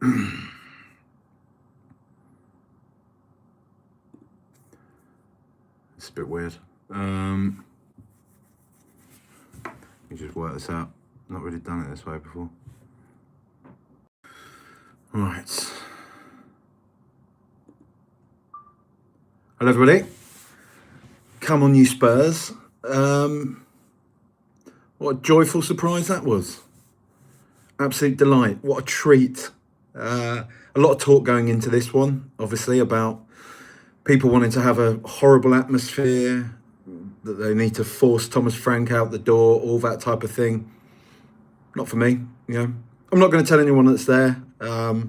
It's a bit weird. Let me just work this out. Not really done it this way before. Right. Hello, everybody. Come on, you Spurs. What a joyful surprise that was. Absolute delight. What a treat. A lot of talk going into this one, obviously, about people wanting to have a horrible atmosphere, that they need to force Thomas Frank out the door, all that type of thing. Not for me, I'm not going to tell anyone that's there, how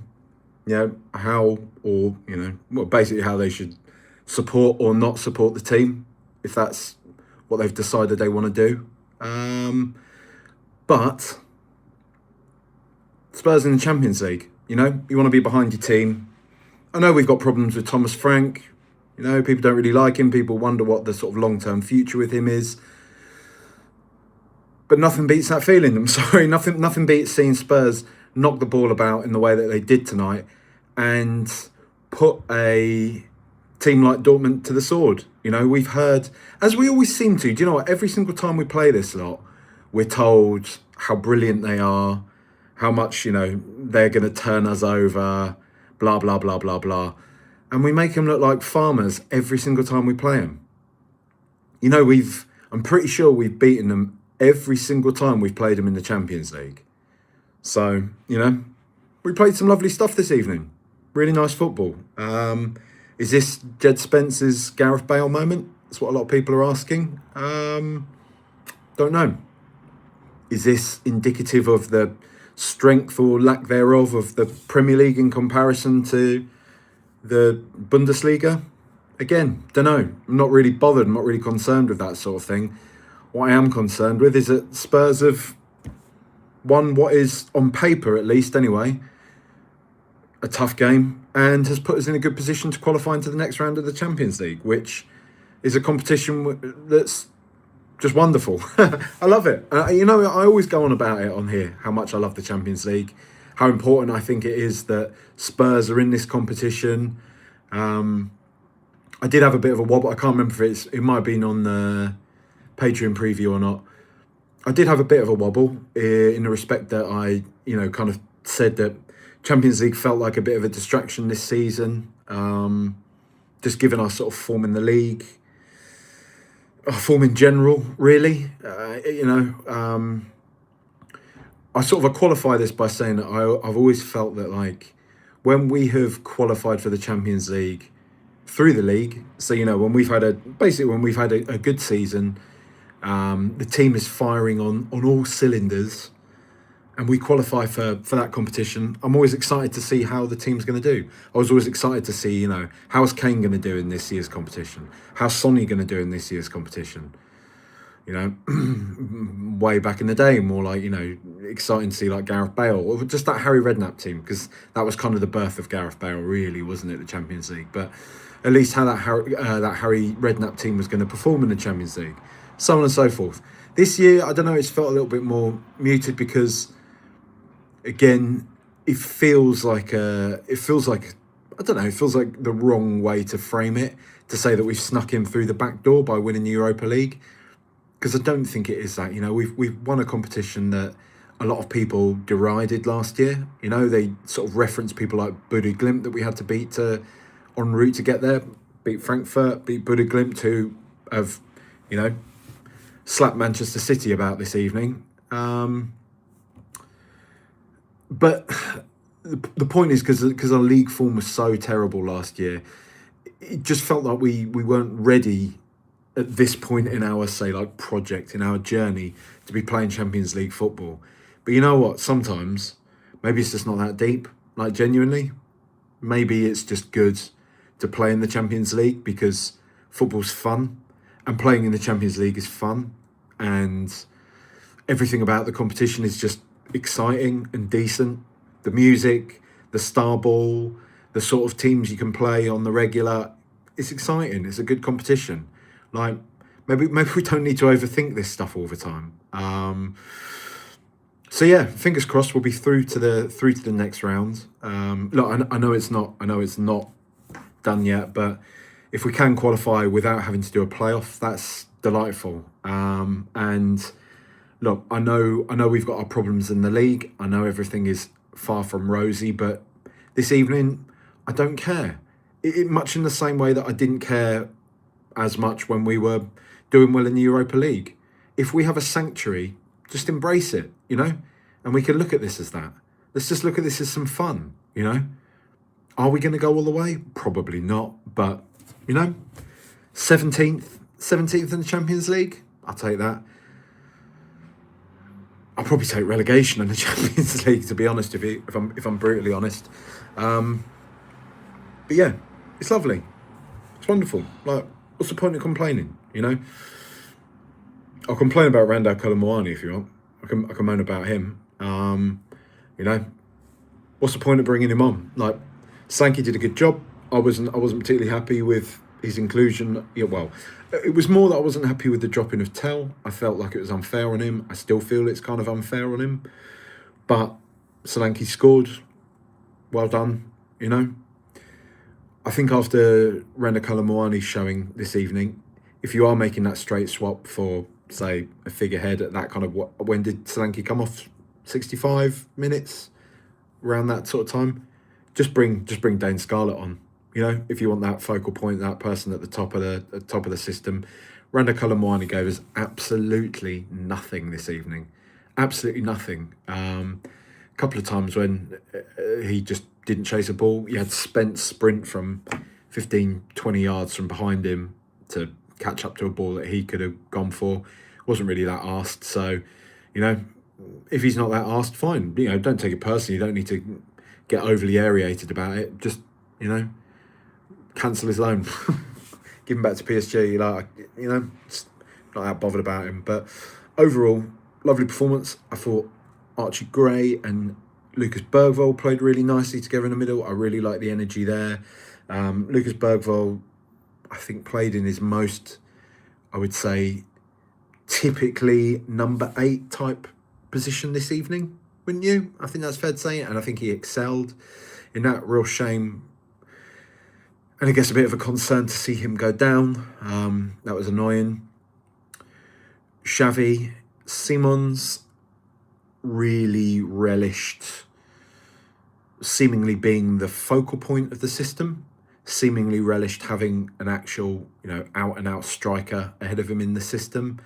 or, basically how they should support or not support the team, if that's what they've decided they want to do. But Spurs in the Champions League, you want to be behind your team. I know we've got problems with Thomas Frank. People don't really like him. People wonder what the sort of long-term future with him is. But nothing beats that feeling. I'm sorry, nothing beats seeing Spurs knock the ball about in the way that they did tonight and put a team like Dortmund to the sword. We've heard, as we always seem to, do you know what? Every single time we play this lot, we're told how brilliant they are, how much, they're going to turn us over, blah, blah, blah, blah, blah. And we make them look like farmers every single time we play them. I'm pretty sure we've beaten them every single time we've played them in the Champions League. So, we played some lovely stuff this evening. Really nice football. Is this Jed Spence's Gareth Bale moment? That's what a lot of people are asking. Don't know. Is this indicative of the strength or lack thereof of the Premier League in comparison to the Bundesliga? Again, don't know. I'm not really bothered. I'm not really concerned with that sort of thing. What I am concerned with is that Spurs have won what is, on paper at least anyway, a tough game and has put us in a good position to qualify into the next round of the Champions League, which is a competition that's just wonderful. I love it. I always go on about it on here, how much I love the Champions League, how important I think it is that Spurs are in this competition. I did have a bit of a wobble. I can't remember if it might have been on the Patreon preview or not. I did have a bit of a wobble in the respect that I, kind of said that Champions League felt like a bit of a distraction this season. Just given our sort of form in the league, our form in general, really. I sort of qualify this by saying that I've always felt that, like, when we have qualified for the Champions League through the league, so when we've had a good season, the team is firing on all cylinders, and we qualify for that competition, I'm always excited to see how the team's going to do. I was always excited to see, how's Kane going to do in this year's competition? How's Sonny going to do in this year's competition? Way back in the day, more like, exciting to see like Gareth Bale or just that Harry Redknapp team, because that was kind of the birth of Gareth Bale, really, wasn't it, the Champions League? But at least how that Harry Redknapp team was going to perform in the Champions League, so on and so forth. This year, I don't know, it's felt a little bit more muted because, again, it feels like the wrong way to frame it, to say that we've snuck in through the back door by winning the Europa League. Because I don't think it is that. We've won a competition that a lot of people derided last year. They sort of reference people like Bodø Glimt that we had to beat en route to get there. Beat Frankfurt, beat Bodø Glimt, who have, slapped Manchester City about this evening. But the point is, because our league form was so terrible last year, it just felt like we weren't ready at this point in our, say, like, project, in our journey, to be playing Champions League football. But you know what? Sometimes, maybe it's just not that deep. Like, genuinely, maybe it's just good to play in the Champions League because football's fun, and playing in the Champions League is fun, and everything about the competition is just exciting and decent. The music, the star ball, the sort of teams you can play on the regular, it's exciting. It's a good competition. Like, maybe we don't need to overthink this stuff all the time. So yeah, fingers crossed we'll be through to the next round. Look, I know it's not done yet, but if we can qualify without having to do a playoff, that's delightful. And look, I know we've got our problems in the league. I know everything is far from rosy, but this evening, I don't care. Much in the same way that I didn't care as much when we were doing well in the Europa League. If we have a sanctuary, just embrace it, and we can look at this as that. Let's just look at this as some fun. Are we going to go all the way? Probably not, but 17th in the Champions League, I'll take that. I'll probably take relegation in the Champions League, to be honest with you, if I'm brutally honest. But yeah, it's lovely. It's wonderful. Like, what's the point of complaining? I'll complain about Randall Colomwani if you want. I can moan about him. What's the point of bringing him on? Like, Sankey did a good job. I wasn't particularly happy with his inclusion. Yeah, well, it was more that I wasn't happy with the dropping of Tell. I felt like it was unfair on him. I still feel it's kind of unfair on him. But Solanke scored. Well done, I think after Randa Colomwani showing this evening, if you are making that straight swap for, say, a figurehead at that kind of... When did Solanke come off? 65 minutes? Around that sort of time? Just bring Dane Scarlett on. If you want that focal point, that person at the top of the system. Randa Colomwani gave us absolutely nothing this evening. Absolutely nothing. A couple of times when he just didn't chase a ball. You had Spence sprint from 15, 20 yards from behind him to catch up to a ball that he could have gone for. Wasn't really that asked. So, if he's not that asked, fine. Don't take it personally. You don't need to get overly aerated about it. Just, cancel his loan. Give him back to PSG. Just not that bothered about him. But overall, lovely performance. I thought Archie Gray and Lucas Bergvall played really nicely together in the middle. I really like the energy there. Lucas Bergvall, I think, played in his most, I would say, typically number 8 type position this evening, wouldn't you? I think that's fair to say, and I think he excelled in that. Real shame, and I guess a bit of a concern to see him go down. That was annoying. Xavi Simons really relished seemingly being the focal point of the system, seemingly relished having an actual, out-and-out striker ahead of him in the system.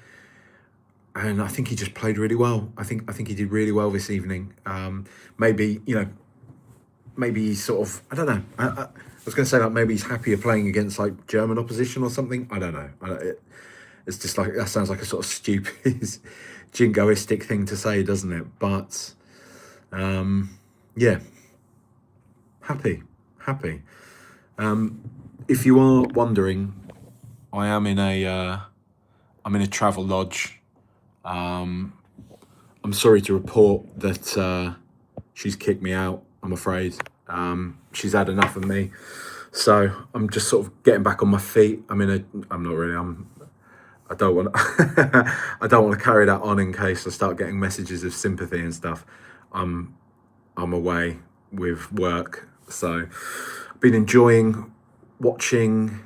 And I think he just played really well. I think he did really well this evening. Maybe he's sort of, I don't know. I was going to say that maybe he's happier playing against like German opposition or something. I don't know. It's just like, that sounds like a sort of stupid jingoistic thing to say, doesn't it? But yeah, happy. If you are wondering, I'm in a travel lodge. I'm sorry to report that she's kicked me out, I'm afraid. She's had enough of me. So I'm just sort of getting back on my feet. I don't want to carry that on in case I start getting messages of sympathy and stuff. I'm away with work. So I've been enjoying watching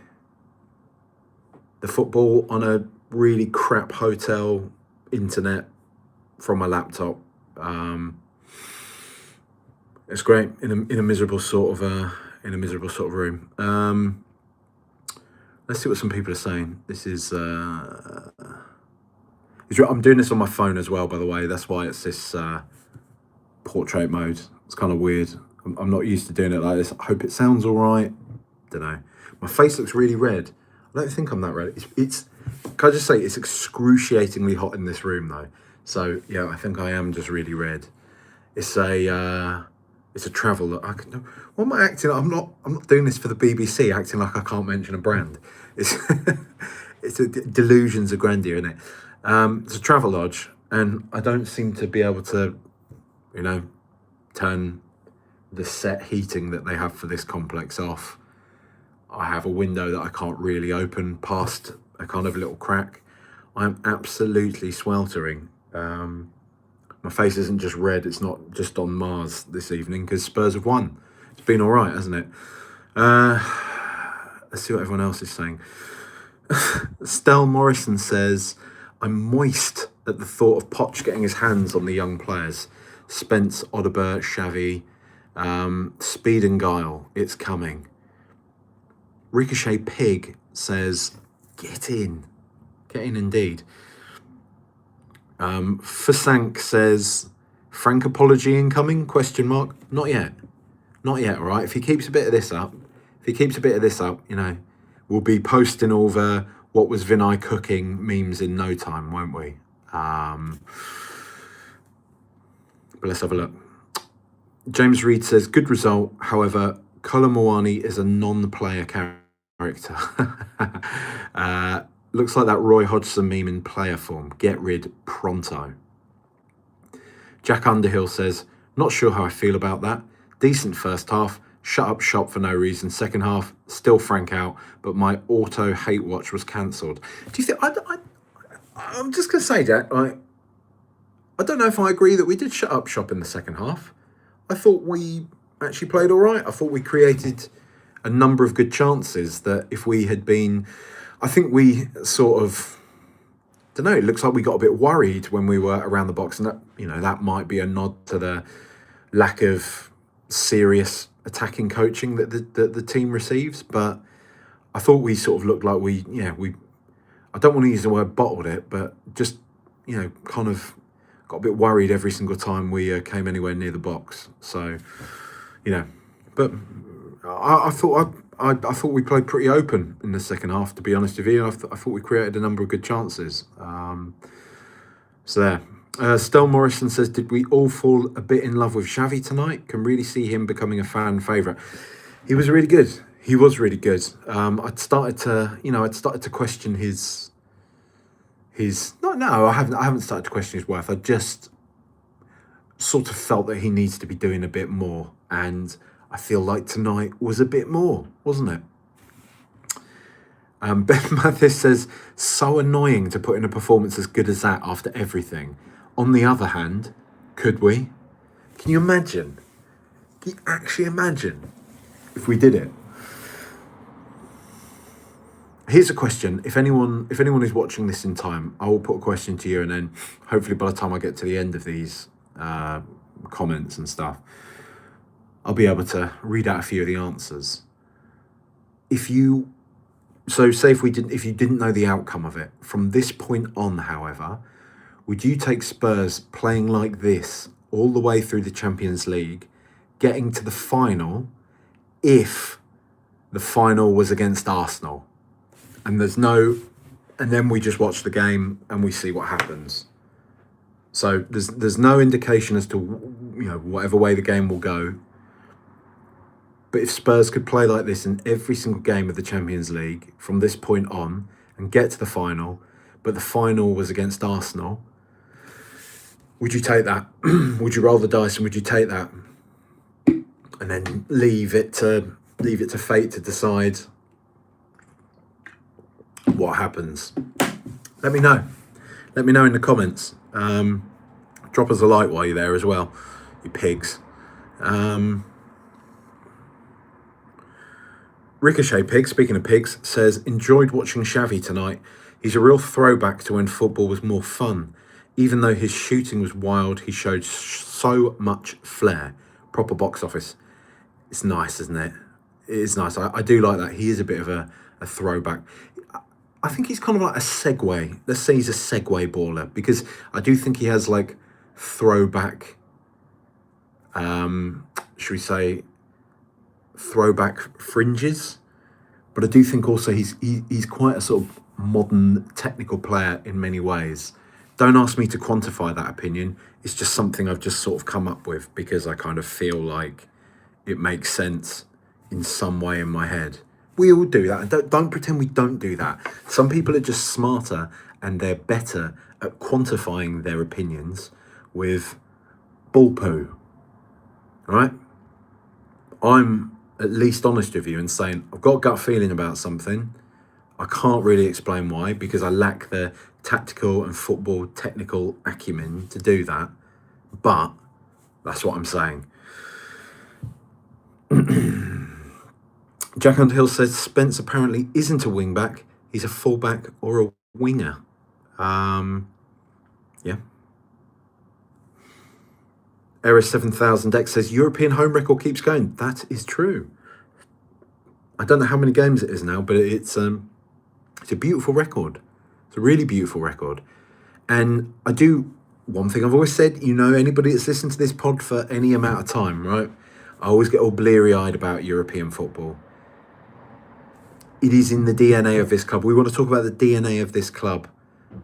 the football on a really crap hotel internet from my laptop. It's great in a miserable sort of room. Let's see what some people are saying. This is I'm doing this on my phone as well, by the way. That's why it's this portrait mode. It's kind of weird. I'm not used to doing it like this. I hope it sounds all right. Don't know. My face looks really red. I don't think I'm that red. It's can I just say, it's excruciatingly hot in this room though. So yeah, I think I am just really red. It's a travel look. What am I acting like? I'm not doing this for the BBC, acting like I can't mention a brand. It's delusions of grandeur, isn't it? It's a travel lodge, and I don't seem to be able to, turn the set heating that they have for this complex off. I have a window that I can't really open past a kind of little crack. I'm absolutely sweltering. my face isn't just red, it's not just on Mars this evening, because Spurs have won. It's been all right, hasn't it? Let's see what everyone else is saying. Stell Morrison says, I'm moist at the thought of Poch getting his hands on the young players. Spence, Odeber, Xavi, speed and guile. It's coming. Ricochet Pig says, get in. Get in indeed. Fasank says, Frank apology incoming? Question mark. Not yet. Not yet, all right? If he keeps a bit of this up, you know, we'll be posting all the what was Vinay cooking memes in no time, won't we? But let's have a look. James Reed says, good result. However, Kolomowani is a non-player character. Looks like that Roy Hodgson meme in player form. Get rid pronto. Jack Underhill says, not sure how I feel about that. Decent first half. Shut up shop for no reason. Second half, still Frank out, but my auto hate watch was cancelled. Do you think... I'm just going to say, Jack, I don't know if I agree that we did shut up shop in the second half. I thought we actually played all right. I thought we created a number of good chances that if we had been... I think we sort of... I don't know, it looks like we got a bit worried when we were around the box, and that, you know, that might be a nod to the lack of serious attacking coaching that the team receives. But I thought we sort of looked like we I don't want to use the word bottled it, but just, you know, kind of got a bit worried every single time we came anywhere near the box. So, you know, but I thought we played pretty open in the second half, to be honest with you. I thought we created a number of good chances. So there. Stell Morrison says, did we all fall a bit in love with Xavi tonight? Can really see him becoming a fan favourite. He was really good. He was really good. I'd started to question his I haven't started to question his worth. I just sort of felt that he needs to be doing a bit more, and I feel like tonight was a bit more, wasn't it? Ben Mathis says, so annoying to put in a performance as good as that after everything. On the other hand, could we? Can you imagine? Can you actually imagine if we did it? Here's a question. If anyone is watching this in time, I will put a question to you, and then hopefully by the time I get to the end of these comments and stuff, I'll be able to read out a few of the answers. Say if you didn't know the outcome of it, from this point on, however, would you take Spurs playing like this all the way through the Champions League, getting to the final, if the final was against Arsenal? And then we just watch the game and we see what happens. So there's no indication as to, you know, whatever way the game will go. But if Spurs could play like this in every single game of the Champions League from this point on and get to the final, but the final was against Arsenal, would you take that? Would you roll the dice and would you take that? And then leave it to fate to decide what happens? Let me know. Let me know in the comments. Drop us a like while you're there as well, you pigs. Ricochet Pig, speaking of pigs, says, enjoyed watching Xavi tonight. He's a real throwback to when football was more fun. Even though his shooting was wild, he showed so much flair. Proper box office. It's nice, isn't it? It is nice. I do like that. He is a bit of a throwback. I think he's kind of like a segue. Let's say he's a segue baller, because I do think he has like throwback, should we say, throwback fringes. But I do think also he's quite a sort of modern technical player in many ways. Don't ask me to quantify that opinion. It's just something I've just sort of come up with because I kind of feel like it makes sense in some way in my head. We all do that. Don't pretend we don't do that. Some people are just smarter and they're better at quantifying their opinions with bull poo. All right? I'm at least honest with you and saying, I've got a gut feeling about something. I can't really explain why, because I lack the tactical and football technical acumen to do that. But that's what I'm saying. Jack Underhill says Spence apparently isn't a wing back. He's a fullback or a winger. Yeah. Eris 7000X says European home record keeps going. That is true. I don't know how many games it is now, but it's a beautiful record. It's a really beautiful record. And I do, one thing I've always said, anybody that's listened to this pod for any amount of time, right? I always get all bleary-eyed about European football. It is in the DNA of this club. We want to talk about the DNA of this club,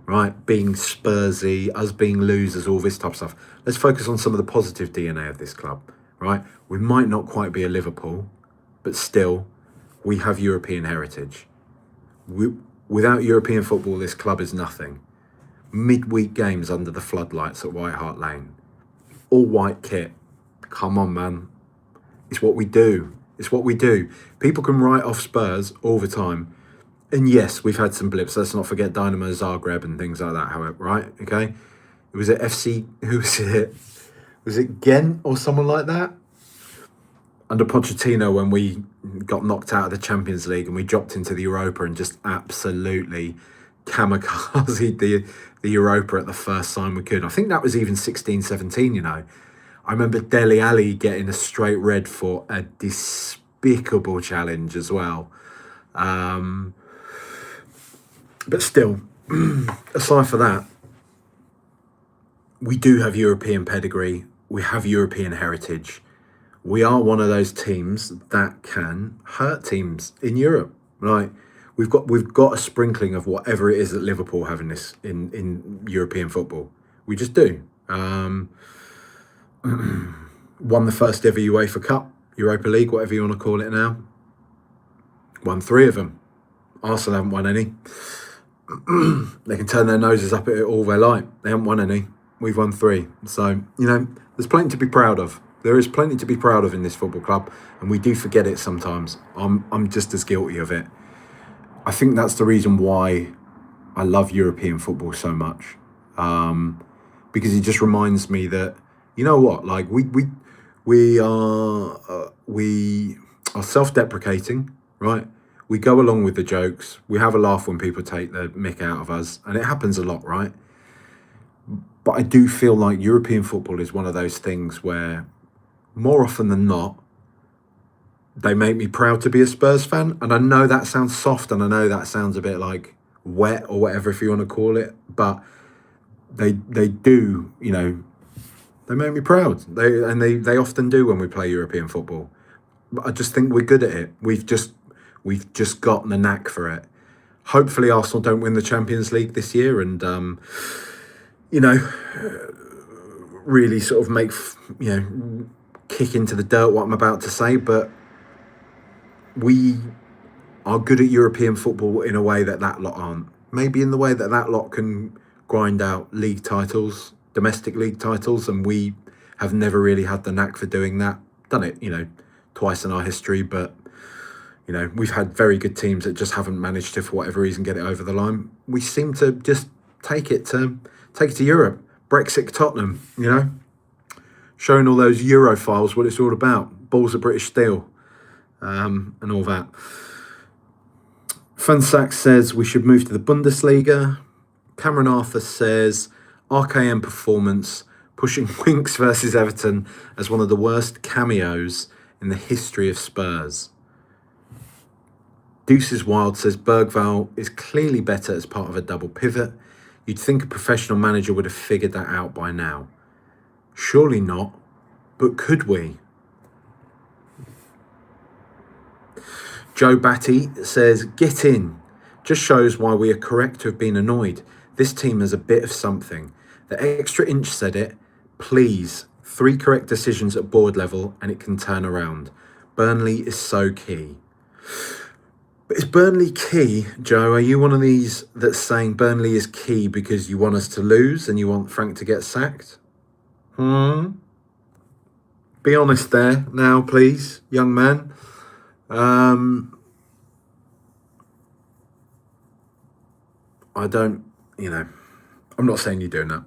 right? Being Spursy, us being losers, all this type of stuff. Let's focus on some of the positive DNA of this club, right? We might not quite be a Liverpool, but still, we have European heritage. Without European football, this club is nothing. Midweek games under the floodlights at White Hart Lane. All white kit. Come on, man. It's what we do. It's what we do. People can write off Spurs all the time. And yes, we've had some blips. Let's not forget Dynamo Zagreb and things like that, however, right? Okay? It was at FC... Who was it? Was it Ghent or someone like that? Under Pochettino, when we got knocked out of the Champions League and we dropped into the Europa and just absolutely kamikazed the Europa at the first time we could. I think that was even 16-17, I remember Dele Alli getting a straight red for a despicable challenge as well. But still, aside from that, we do have European pedigree. We have European heritage. We are one of those teams that can hurt teams in Europe. Like we've got a sprinkling of whatever it is that Liverpool have in European football. We just do. Won the first ever UEFA Cup, Europa League, whatever you want to call it now. Won 3 of them. Arsenal haven't won any. They can turn their noses up at it all they like. They haven't won any. We've won 3. So, there's plenty to be proud of. There is plenty to be proud of in this football club, and we do forget it sometimes. I'm just as guilty of it. I think that's the reason why I love European football so much, because it just reminds me that like we are self-deprecating, right? We go along with the jokes. We have a laugh when people take the mick out of us, and it happens a lot, right? But I do feel like European football is one of those things where, more often than not, they make me proud to be a Spurs fan. And I know that sounds soft, and I know that sounds a bit like wet or whatever, if you want to call it. But they do, they make me proud. They often do when we play European football. But I just think we're good at it. We've just gotten the knack for it. Hopefully Arsenal don't win the Champions League this year, and really sort of make kick into the dirt what I'm about to say. But we are good at European football in a way that lot aren't. Maybe in the way that lot can grind out league titles, domestic league titles, and we have never really had the knack for doing that. Done it, twice in our history, but we've had very good teams that just haven't managed to, for whatever reason, get it over the line. We seem to just take it to Europe. Brexit Tottenham, showing all those Europhiles what it's all about. Balls of British steel, and all that. Funsack says we should move to the Bundesliga. Cameron Arthur says RKM performance, pushing Winks versus Everton as one of the worst cameos in the history of Spurs. Deuces Wild says Bergvall is clearly better as part of a double pivot. You'd think a professional manager would have figured that out by now. Surely not, but could we? Joe Batty says, get in. Just shows why we are correct to have been annoyed. This team has a bit of something. The extra inch said it. Please, 3 correct decisions at board level and it can turn around. Burnley is so key. But is Burnley key, Joe? Are you one of these that's saying Burnley is key because you want us to lose and you want Frank to get sacked? Be honest there now, please, young man. I don't, I'm not saying you're doing that.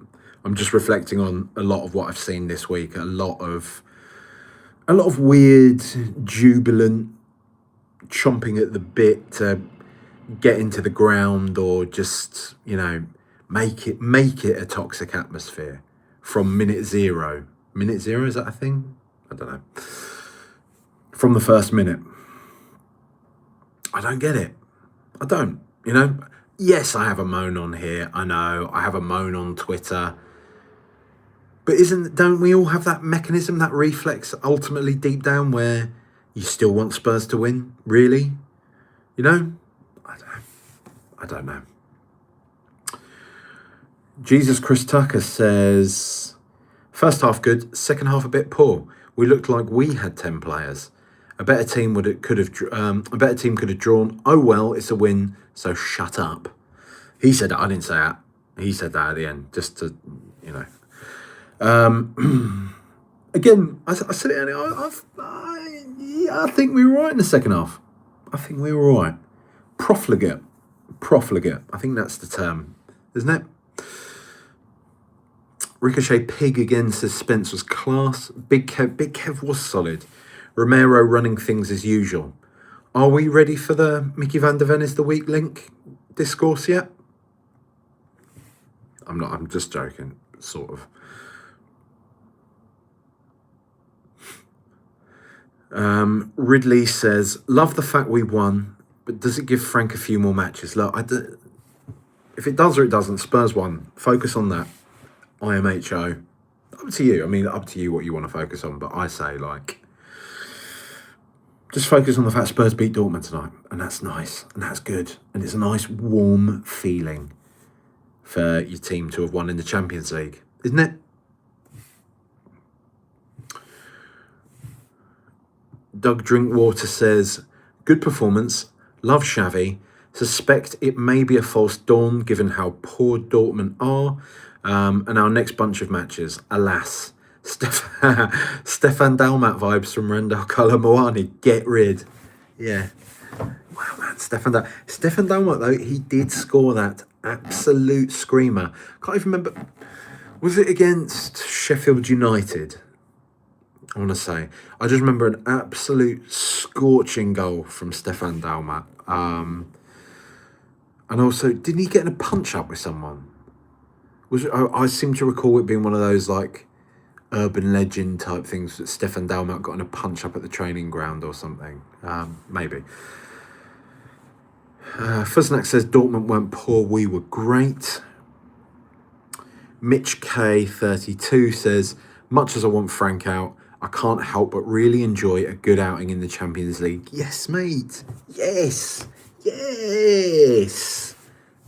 I'm just reflecting on a lot of what I've seen this week. A lot of weird, jubilant, chomping at the bit to get into the ground, or just, you know, make it a toxic atmosphere from minute zero. Minute zero, is that a thing? I don't know. From the first minute. I don't get it. I don't, you know. Yes, I have a moan on here. I know. I have a moan on Twitter. But don't we all have that mechanism, that reflex, ultimately deep down, where you still want Spurs to win? Really? You know? I don't know. Jesus Chris Tucker says, first half good, second half a bit poor. We looked like we had 10 players. A better team could have drawn. Oh well, it's a win, so shut up. He said that. I didn't say that. He said that at the end, just to, you know. Again, I said it earlier. I think we were right in the second half. I think we were right. Profligate. I think that's the term, isn't it? Ricochet Pig again says Spence was class. Big Kev was solid. Romero running things as usual. Are we ready for the Mickey van der Ven is the weak link discourse yet? I'm not. I'm just joking, sort of. Ridley says, love the fact we won, but does it give Frank a few more matches? Look, if it does or it doesn't, Spurs won. Focus on that. IMHO. Up to you. I mean, up to you what you want to focus on, but I say, like, just focus on the fact Spurs beat Dortmund tonight, and that's nice, and that's good, and it's a nice, warm feeling for your team to have won in the Champions League, isn't it? Doug Drinkwater says, good performance, love Xavi, suspect it may be a false dawn given how poor Dortmund are, and our next bunch of matches, alas. Stefan Dalmat vibes from Randall Kalamoani, get rid. Yeah. Wow, man, Stefan Dalmat, though, he did score that absolute screamer. Can't even remember, was it against Sheffield United? I want to say. I just remember an absolute scorching goal from Stefan Dalmat. And also, didn't he get in a punch-up with someone? I seem to recall it being one of those, like, urban legend type things that Stefan Dalmat got in a punch-up at the training ground or something. Maybe. Fuznak says, Dortmund weren't poor, we were great. Mitch K32 says, much as I want Frank out, I can't help but really enjoy a good outing in the Champions League. Yes, mate. Yes.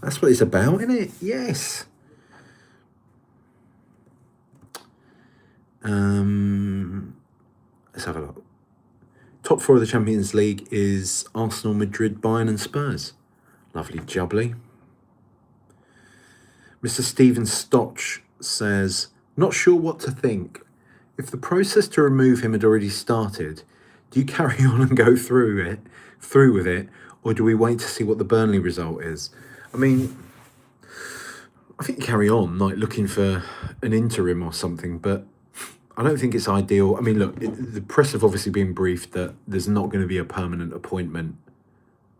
That's what it's about, isn't it? Yes. Let's have a look. Top four of the Champions League is Arsenal, Madrid, Bayern and Spurs. Lovely jubbly. Mr. Stephen Stotch says, not sure what to think. If the process to remove him had already started, do you carry on and go through with it, or do we wait to see what the Burnley result is? I mean, I think you carry on, like looking for an interim or something, but I don't think it's ideal. I mean, look, the press have obviously been briefed that there's not going to be a permanent appointment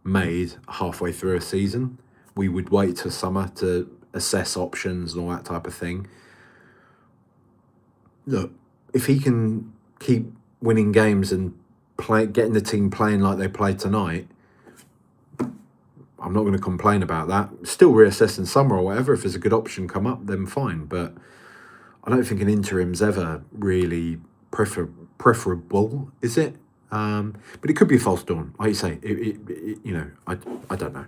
made halfway through a season. We would wait till summer to assess options and all that type of thing. Look, if he can keep winning games and getting the team playing like they played tonight, I'm not going to complain about that. Still reassess in summer or whatever. If there's a good option come up, then fine. But I don't think an interim's ever really preferable, is it? But it could be a false dawn, like you say. I don't know.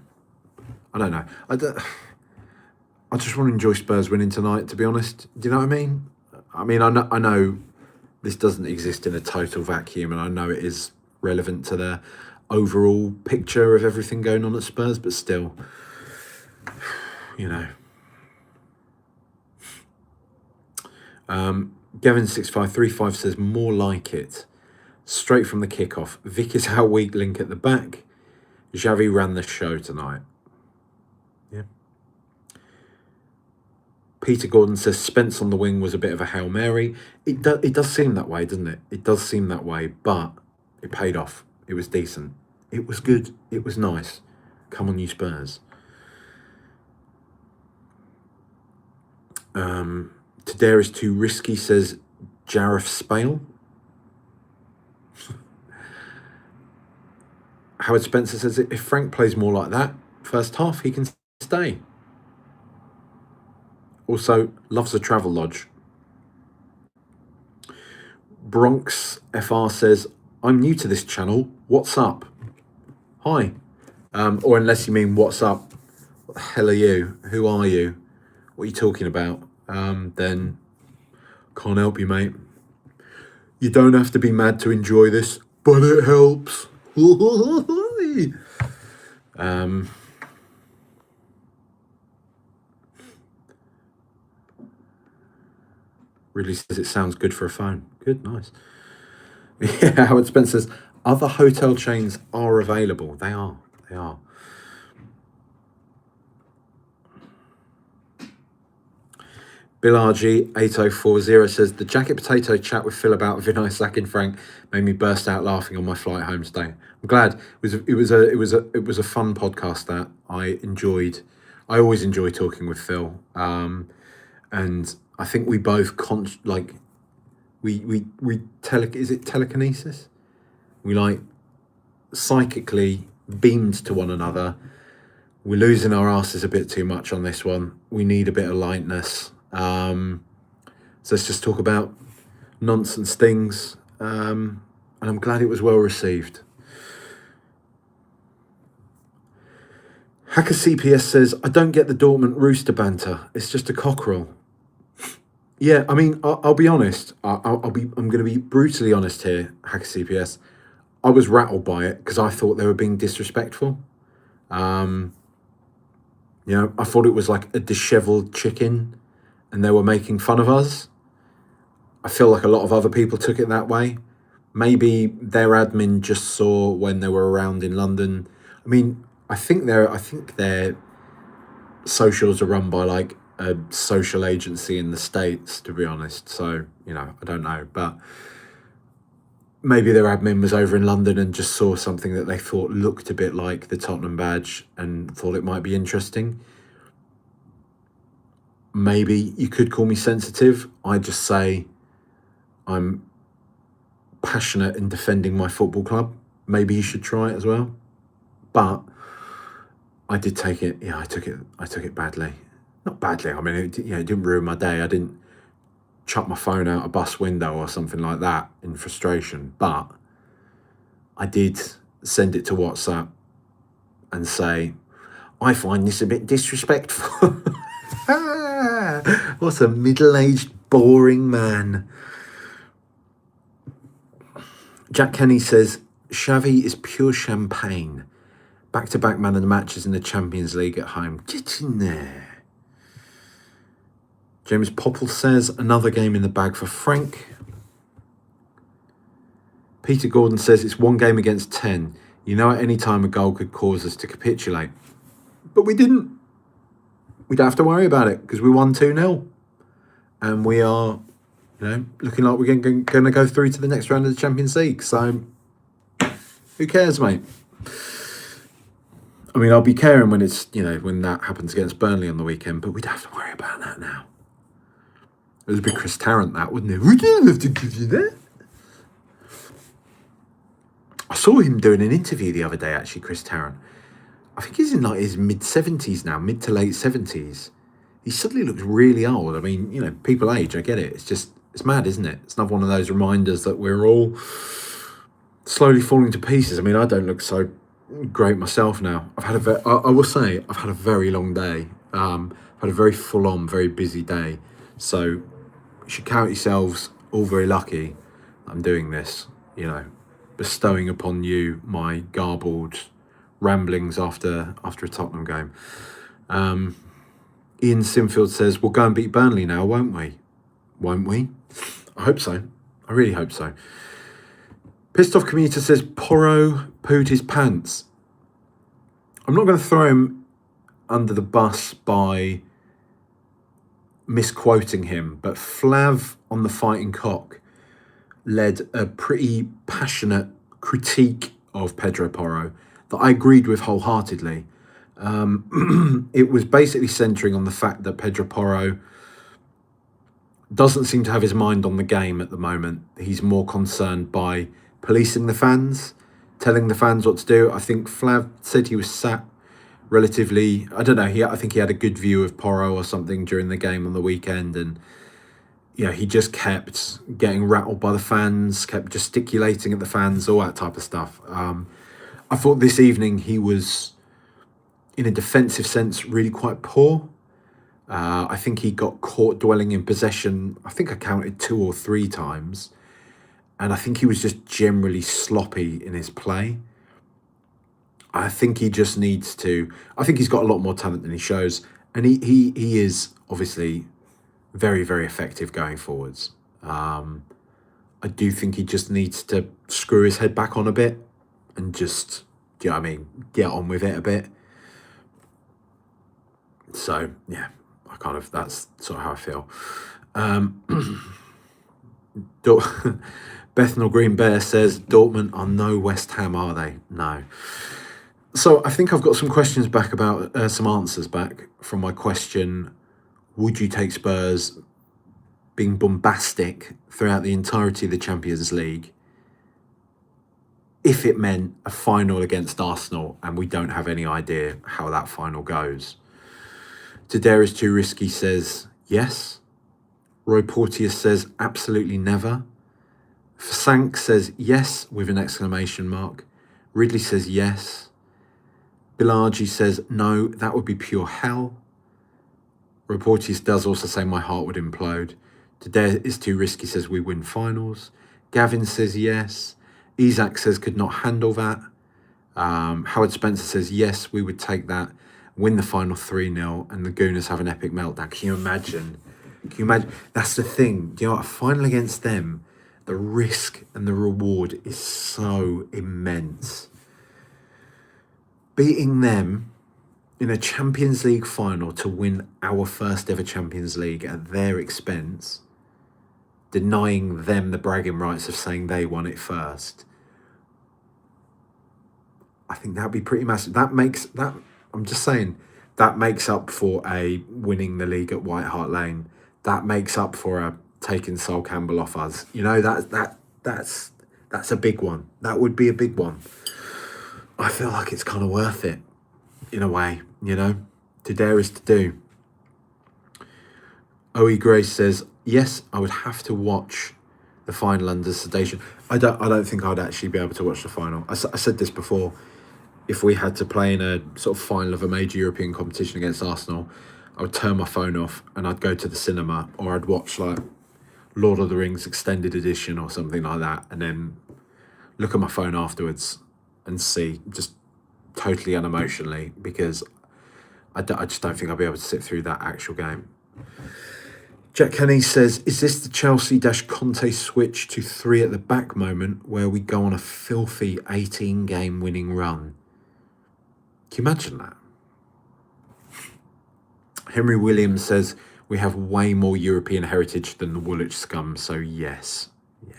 I just want to enjoy Spurs winning tonight, to be honest. Do you know what I mean? I mean, I know this doesn't exist in a total vacuum, and I know it is relevant to the overall picture of everything going on at Spurs, but still, you know. Gavin6535 says, more like it. Straight from the kickoff. Vic is our weak link at the back. Xavi ran the show tonight. Yeah. Peter Gordon says Spence on the wing was a bit of a Hail Mary. It does seem that way, doesn't it? It does seem that way, but it paid off. It was decent. It was good. It was nice. Come on, you Spurs. Tadare is too risky, says Jareth Spale. Howard Spencer says if Frank plays more like that first half, he can stay. Also, loves a travel lodge. Bronx FR says, I'm new to this channel. What's up? Hi. Or unless you mean what's up, what the hell are you? Who are you? What are you talking about? Then can't help you, mate. You don't have to be mad to enjoy this, but it helps. Really says it sounds good for a phone. Good, nice. Yeah, Howard Spencer says, other hotel chains are available. They are. Bill RG 8040 says the jacket potato chat with Phil about Vinay sacking Frank made me burst out laughing on my flight home today. I'm glad it was a fun podcast that I enjoyed. I always enjoy talking with Phil, and I think we both is it telekinesis? We like psychically beamed to one another. We're losing our asses a bit too much on this one. We need a bit of lightness. So let's just talk about nonsense things. And I'm glad it was well received. Hacker CPS says, I don't get the Dortmund Rooster banter. It's just a cockerel. Yeah, I mean, I'll be honest. I'm going to be brutally honest here, Hacker CPS. I was rattled by it because I thought they were being disrespectful. I thought it was like a dishevelled chicken and they were making fun of us. I feel like a lot of other people took it that way. Maybe their admin just saw when they were around in London. I mean, I think their socials are run by like a social agency in the States, to be honest. So, I don't know. But maybe their admin was over in London and just saw something that they thought looked a bit like the Tottenham badge and thought it might be interesting. Maybe you could call me sensitive. I just say I'm passionate in defending my football club. Maybe you should try it as well. But I did take it. Yeah, I took it badly. Not badly. I mean, it didn't ruin my day. I didn't chuck my phone out a bus window or something like that in frustration. But I did send it to WhatsApp and say, I find this a bit disrespectful. What a middle-aged, boring man. Jack Kenny says, Xavi is pure champagne. Back-to-back man of the matches in the Champions League at home. Get in there. James Popple says, another game in the bag for Frank. Peter Gordon says, it's one game against 10. You know, at any time a goal could cause us to capitulate. But we didn't. We don't have to worry about it because we won 2-0. And we are, looking like we're going to go through to the next round of the Champions League. So, who cares, mate? I mean, I'll be caring when it's, when that happens against Burnley on the weekend, but we don't have to worry about that now. It was a bit Chris Tarrant, that, wouldn't it? We don't have to give you that. I saw him doing an interview the other day, actually, Chris Tarrant. I think he's in like his mid-70s now, mid to late 70s. He suddenly looks really old. I mean, people age, I get it. It's mad, isn't it? It's another one of those reminders that we're all slowly falling to pieces. I mean, I don't look so great myself now. I will say, I've had a very long day. I've had a very full-on, very busy day. So you should count yourselves all very lucky I'm doing this, bestowing upon you my garbled ramblings after a Tottenham game. Ian Sinfield says, we'll go and beat Burnley now, won't we? Won't we? I hope so. I really hope so. Pissed Off Commuter says, Porro pooed his pants. I'm not going to throw him under the bus by misquoting him, but Flav on the Fighting Cock led a pretty passionate critique of Pedro Porro that I agreed with wholeheartedly. It was basically centering on the fact that Pedro Porro doesn't seem to have his mind on the game at the moment. He's more concerned by policing the fans, telling the fans what to do. I think Flav said he was sat relatively, I don't know, I think he had a good view of Porro or something during the game on the weekend, and he just kept getting rattled by the fans, kept gesticulating at the fans, all that type of stuff. I thought this evening he was, in a defensive sense, really quite poor. I think he got caught dwelling in possession. I think I counted 2 or 3 times. And I think he was just generally sloppy in his play. I think he just needs to... I think he's got a lot more talent than he shows. And he is obviously very, very effective going forwards. I do think he just needs to screw his head back on a bit and just, do you know what I mean, get on with it a bit. So, yeah, that's sort of how I feel. Bethnal Green Bear says, Dortmund are no West Ham, are they? No. So I think I've got some questions back about, some answers back from my question, would you take Spurs being bombastic throughout the entirety of the Champions League if it meant a final against Arsenal and we don't have any idea how that final goes? Tadare is too risky says yes. Roy Porteous says absolutely never. Fasank says yes with an exclamation mark. Ridley says yes. Bilargi says no, that would be pure hell. Roy Porteous does also say my heart would implode. Tadare is too risky says we win finals. Gavin says yes. Isaac says could not handle that. Howard Spencer says yes, we would take that. Win the final 3-0 and the Gooners have an epic meltdown. Can you imagine? That's the thing. Do you know what? A final against them, the risk and the reward is so immense. Beating them in a Champions League final to win our first ever Champions League at their expense, denying them the bragging rights of saying they won it first, I think that'd be pretty massive. I'm just saying, that makes up for a winning the league at White Hart Lane. That makes up for a taking Sol Campbell off us. That's a big one. That would be a big one. I feel like it's kind of worth it in a way, to dare is to do. OE Grace says, yes, I would have to watch the final under sedation. I don't think I'd actually be able to watch the final. I said this before. If we had to play in a sort of final of a major European competition against Arsenal, I would turn my phone off and I'd go to the cinema, or I'd watch like Lord of the Rings extended edition or something like that, and then look at my phone afterwards and see, just totally unemotionally, because I just don't think I'll be able to sit through that actual game. Jack Kenny says, is this the Chelsea-Conte switch to 3 at the back moment where we go on a filthy 18-game winning run? Can you imagine that? Henry Williams says, we have way more European heritage than the Woolwich scum, so yes. Yeah.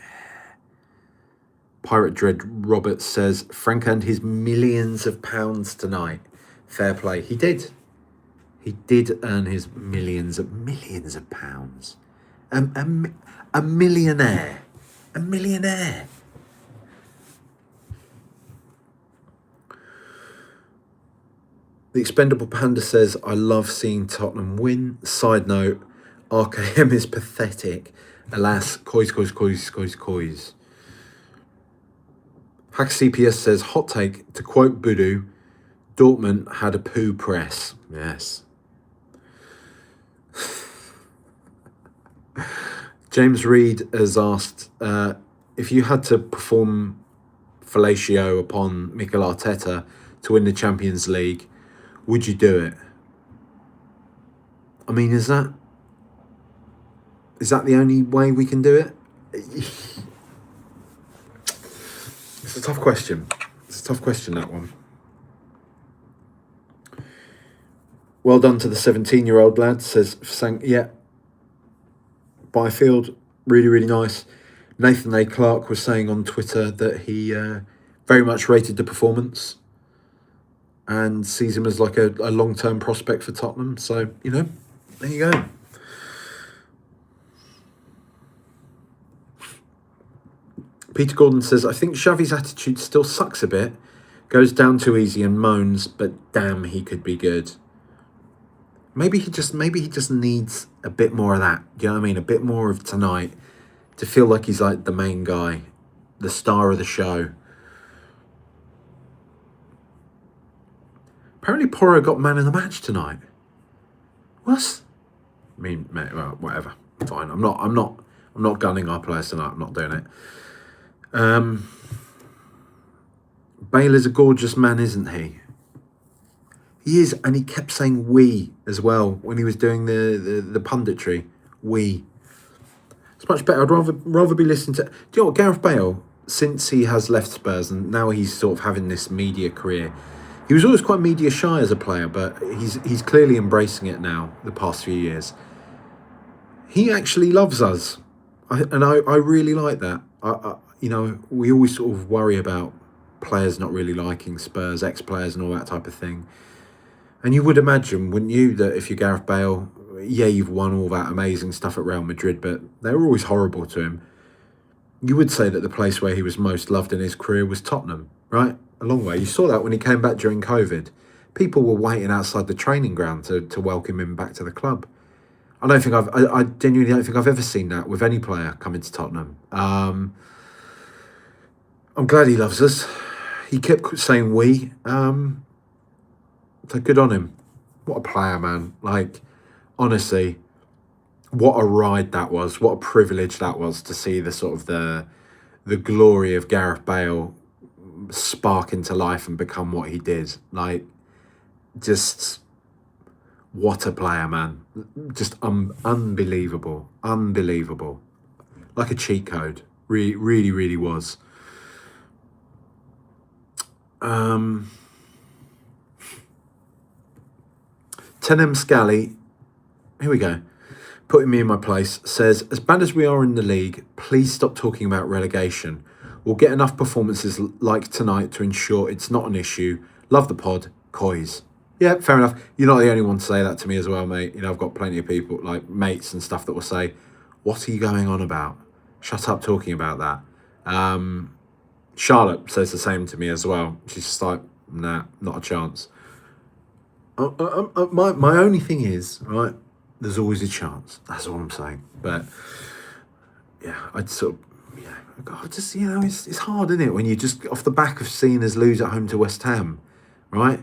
Pirate Dread Roberts says, Frank earned his millions of pounds tonight. Fair play. He did. He did earn his millions of pounds. A millionaire. A millionaire. The Expendable Panda says, I love seeing Tottenham win. Side note, RKM is pathetic. Alas, coys. Hack CPS says, hot take, to quote Budu, Dortmund had a poo press. Yes. James Reed has asked, if you had to perform fellatio upon Mikel Arteta to win the Champions League, would you do it? I mean, is that the only way we can do it? It's a tough question. That one. Well done to the 17-year-old lad, says Sang. Yeah, Byfield, really, really nice. Nathan A. Clark was saying on Twitter that he very much rated the performance and sees him as like a long-term prospect for Tottenham. So, there you go. Peter Gordon says, I think Xavi's attitude still sucks a bit. Goes down too easy and moans, but damn, he could be good. Maybe he just needs a bit more of that. Do you know what I mean? A bit more of tonight to feel like he's like the main guy, the star of the show. Apparently Porro got man of the match tonight. What? I mean, well, whatever. Fine. I'm not gunning our players tonight. I'm not doing it. Bale is a gorgeous man, isn't he? He is, and he kept saying "we" as well when he was doing the punditry. We. It's much better. I'd rather be listening to. Do you know what, Gareth Bale? Since he has left Spurs and now he's sort of having this media career, he was always quite media shy as a player, but he's clearly embracing it now. The past few years, he actually loves us, and I really like that. We always sort of worry about players not really liking Spurs, ex-players and all that type of thing. And you would imagine, wouldn't you, that if you're Gareth Bale, yeah, you've won all that amazing stuff at Real Madrid, but they were always horrible to him. You would say that the place where he was most loved in his career was Tottenham, right? A long way. You saw that when he came back during COVID. People were waiting outside the training ground to welcome him back to the club. I genuinely don't think I've ever seen that with any player coming to Tottenham. I'm glad he loves us. He kept saying we. So good on him. What a player, man. Like, honestly, what a ride that was. What a privilege that was to see the sort of the glory of Gareth Bale spark into life and become what he did. Like, just what a player, man. Just unbelievable. Unbelievable. Like a cheat code. Really, really, really was. Tenem Scally, here we go, putting me in my place, says, as bad as we are in the league, please stop talking about relegation. We'll get enough performances like tonight to ensure it's not an issue. Love the pod, Coys. Yeah, fair enough. You're not the only one to say that to me as well, mate. I've got plenty of people, like mates and stuff, that will say, what are you going on about? Shut up talking about that. Charlotte says the same to me as well. She's just like, nah, not a chance. My only thing is, right, there's always a chance. That's all I'm saying. But, yeah, it's hard, isn't it, when you just, off the back of seeing us lose at home to West Ham, right?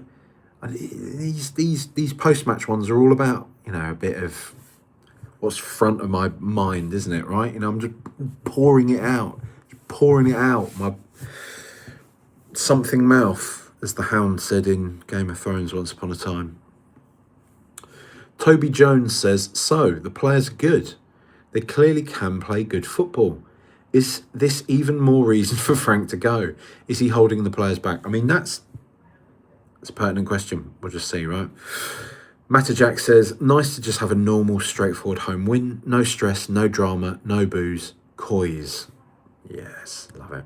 And these post-match ones are all about, a bit of what's front of my mind, isn't it, right? I'm just pouring it out. My something mouth, as the Hound said in Game of Thrones once upon a time. Toby Jones says, so, the players are good. They clearly can play good football. Is this even more reason for Frank to go? Is he holding the players back? I mean, that's a pertinent question. We'll just see, right? Matajak says, nice to just have a normal, straightforward home win. No stress, no drama, no booze. Coys. Yes, love it.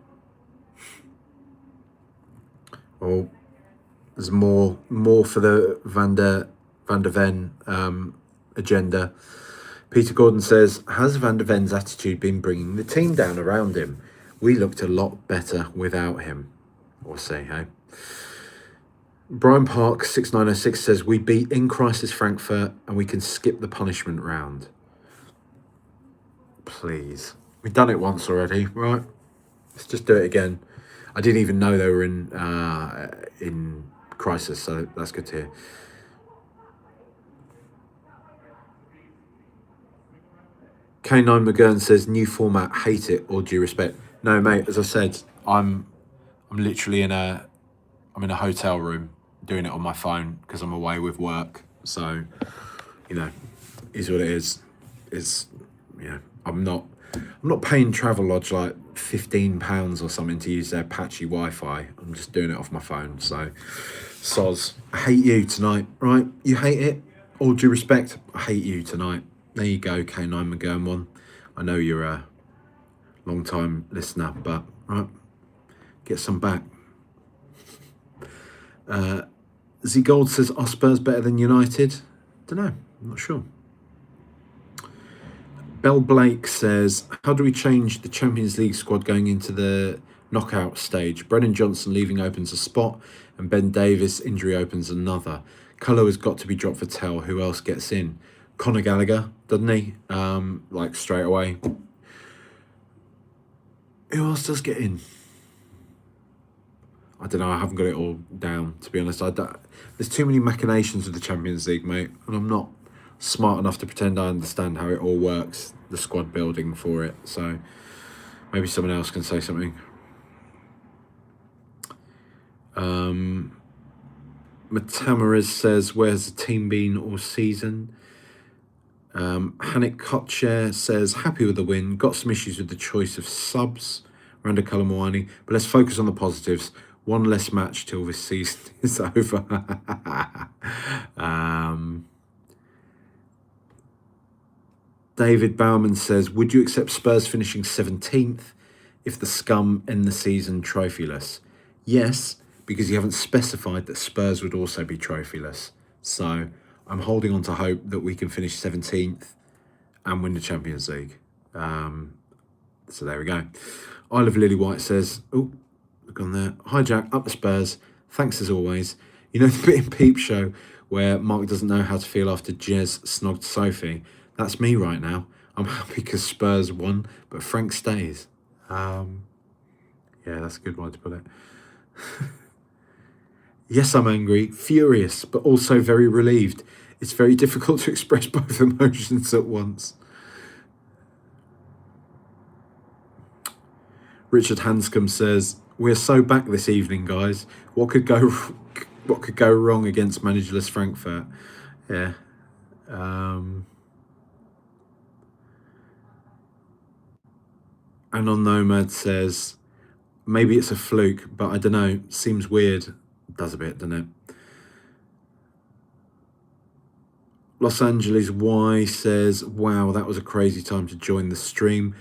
Well, there's more for the Van der Ven agenda. Peter Gordon says, has Van der Ven's attitude been bringing the team down around him? We looked a lot better without him. We'll see, hey? Brian Park 6906 says, we beat in crisis Frankfurt and we can skip the punishment round. Please. We've done it once already, right? Let's just do it again. I didn't even know they were in crisis, so that's good to hear. K9 McGurn says, new format, hate it, all due respect. No, mate, as I said, I'm literally in a hotel room doing it on my phone because I'm away with work. So, is what it is. I'm not paying Travelodge like £15 or something to use their patchy Wi-Fi. I'm just doing it off my phone. So, soz. I hate you tonight, right? You hate it? All due respect, I hate you tonight. There you go, K9 McGurn one. I know you're a long-time listener, but right, get some back. Z Gold says, are Spurs better than United? Don't know, I'm not sure. Bell Blake says, how do we change the Champions League squad going into the knockout stage? Brennan Johnson leaving opens a spot and Ben Davies injury opens another. Cullo has got to be dropped for Tell. Who else gets in? Conor Gallagher, doesn't he? Like straight away. Who else does get in? I don't know. I haven't got it all down, to be honest. There's too many machinations of the Champions League, mate, and I'm not smart enough to pretend I understand how it all works, the squad building for it. So maybe someone else can say something. Matamariz says, where's the team been all season? Hanik Kotcher says, happy with the win. Got some issues with the choice of subs, Randa Kalamwani, but let's focus on the positives. One less match till this season is over. David Bauman says, would you accept Spurs finishing 17th if the scum end the season trophyless? Yes, because you haven't specified that Spurs would also be trophyless. So I'm holding on to hope that we can finish 17th and win the Champions League. So there we go. Isle of Lily White says, oh, look on there. Hi Jack, up the Spurs. Thanks as always. You know the bit in Peep Show where Mark doesn't know how to feel after Jez snogged Sophie? That's me right now. I'm happy because Spurs won, but Frank stays. Yeah, that's a good way to put it. Yes, I'm angry, furious, but also very relieved. It's very difficult to express both emotions at once. Richard Hanscom says, we're so back this evening, guys. What could go wrong against managerless Frankfurt? Yeah. Anon Nomad says, maybe it's a fluke, but I don't know. Seems weird. Does a bit, doesn't it? Los Angeles Y says, wow, that was a crazy time to join the stream.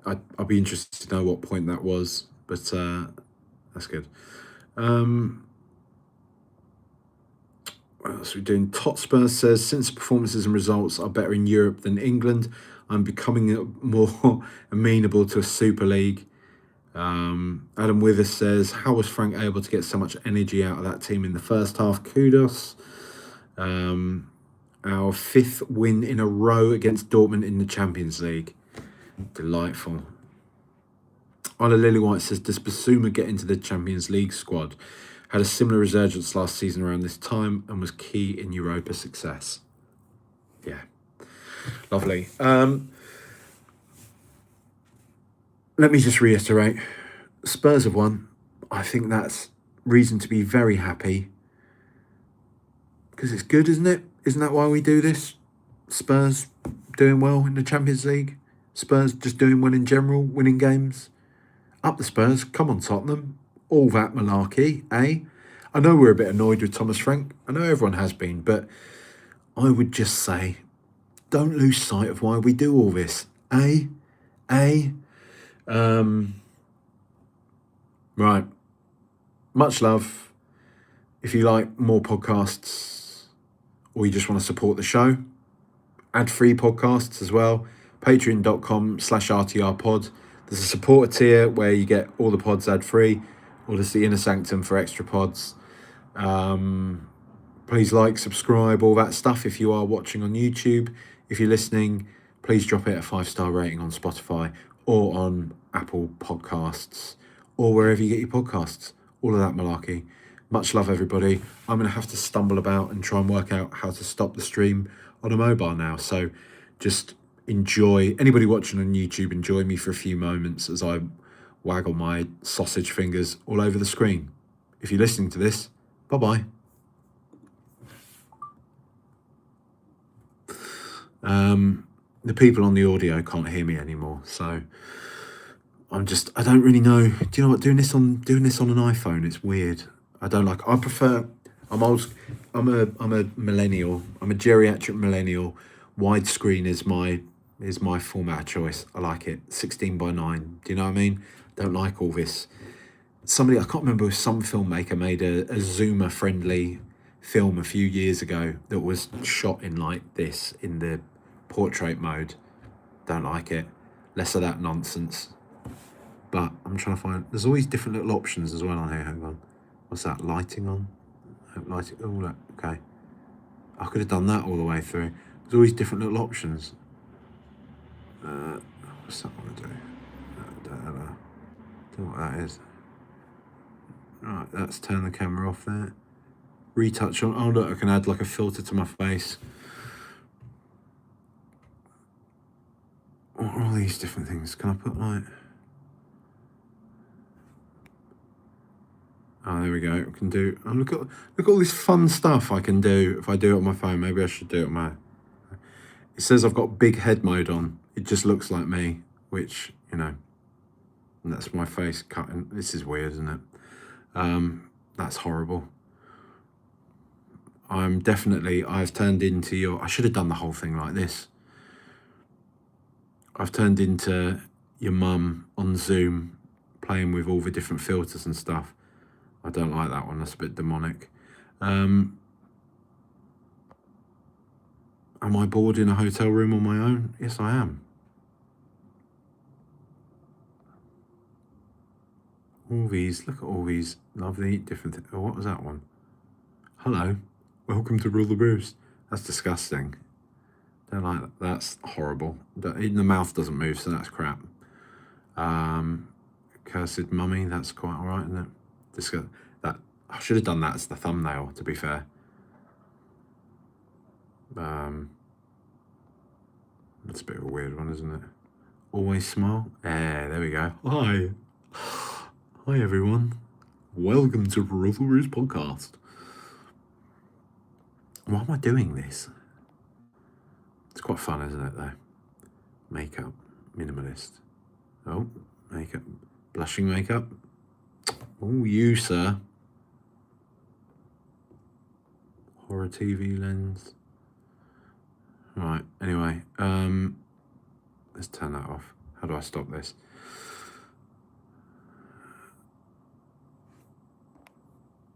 I'll be interested to know what point that was, but that's good. What else are we doing? Totspur says, since performances and results are better in Europe than England, I'm becoming more amenable to a Super League. Adam Withers says, how was Frank able to get so much energy out of that team in the first half? Kudos. Our 5th win in a row against Dortmund in the Champions League. Delightful. Ola Lillywhite says, does Basuma get into the Champions League squad? Had a similar resurgence last season around this time and was key in Europa success. Yeah. Lovely. Let me just reiterate. Spurs have won. I think that's reason to be very happy. Because it's good, isn't it? Isn't that why we do this? Spurs doing well in the Champions League. Spurs just doing well in general, winning games. Up the Spurs. Come on, Tottenham. All that malarkey, eh? I know we're a bit annoyed with Thomas Frank. I know everyone has been, but I would just say, don't lose sight of why we do all this, eh? Right. Much love. If you like more podcasts or you just want to support the show, ad-free podcasts as well, patreon.com/RTRpod. There's a supporter tier where you get all the pods ad-free, or there's the Inner Sanctum for extra pods. Please like, subscribe, all that stuff if you are watching on YouTube. If you're listening, please drop it a 5-star rating on Spotify or on Apple Podcasts or wherever you get your podcasts. All of that malarkey. Much love, everybody. I'm going to have to stumble about and try and work out how to stop the stream on a mobile now. So just enjoy, anybody watching on YouTube, enjoy me for a few moments as I waggle my sausage fingers all over the screen. If you're listening to this, bye-bye. The people on the audio can't hear me anymore, so I don't really know. Do you know what? Doing this on an iPhone, it's weird. I'm a millennial. I'm a geriatric millennial. Widescreen is my is my format of choice. I like it. 16:9. Do you know what I mean? Don't like all this. Somebody, I can't remember if some filmmaker made a Zoomer friendly film a few years ago that was shot in like this, in the portrait mode. Don't like it. Less of that nonsense. But I'm trying to find, there's always different little options as well on here. Hang on. What's that? Lighting on? Lighting. Oh, look. Okay. I could have done that all the way through. There's always different little options. What's that want to do? Don't know what that is. Right, let's turn the camera off there. Retouch on. Oh, look, I can add like a filter to my face. What are all these different things? Can I put like... Oh, there we go. I can do... Oh, look at all this fun stuff I can do if I do it on my phone. Maybe I should do it on my... It says I've got big head mode on. It just looks like me, which, you know, and that's my face cutting. This is weird, isn't it? That's horrible. I've turned into your... I should have done the whole thing like this. I've turned into your mum on Zoom, playing with all the different filters and stuff. I don't like that one. That's a bit demonic. Am I bored in a hotel room on my own? Yes, I am. Look at all these lovely different things. Oh, what was that one? Hello, welcome to Rule the Roost. That's disgusting. Don't like that. That's horrible. Even the mouth doesn't move, so that's crap. Cursed mummy, that's quite all right, isn't it? That I should have done that as the thumbnail, to be fair. That's a bit of a weird one, isn't it? Always smile. There we go. Hi everyone. Welcome to Rule the Roost podcast. Why am I doing this? It's quite fun, isn't it, though? Makeup, minimalist. Oh, makeup, blushing makeup. Oh, you, sir. Horror TV lens. Right, anyway, let's turn that off. How do I stop this?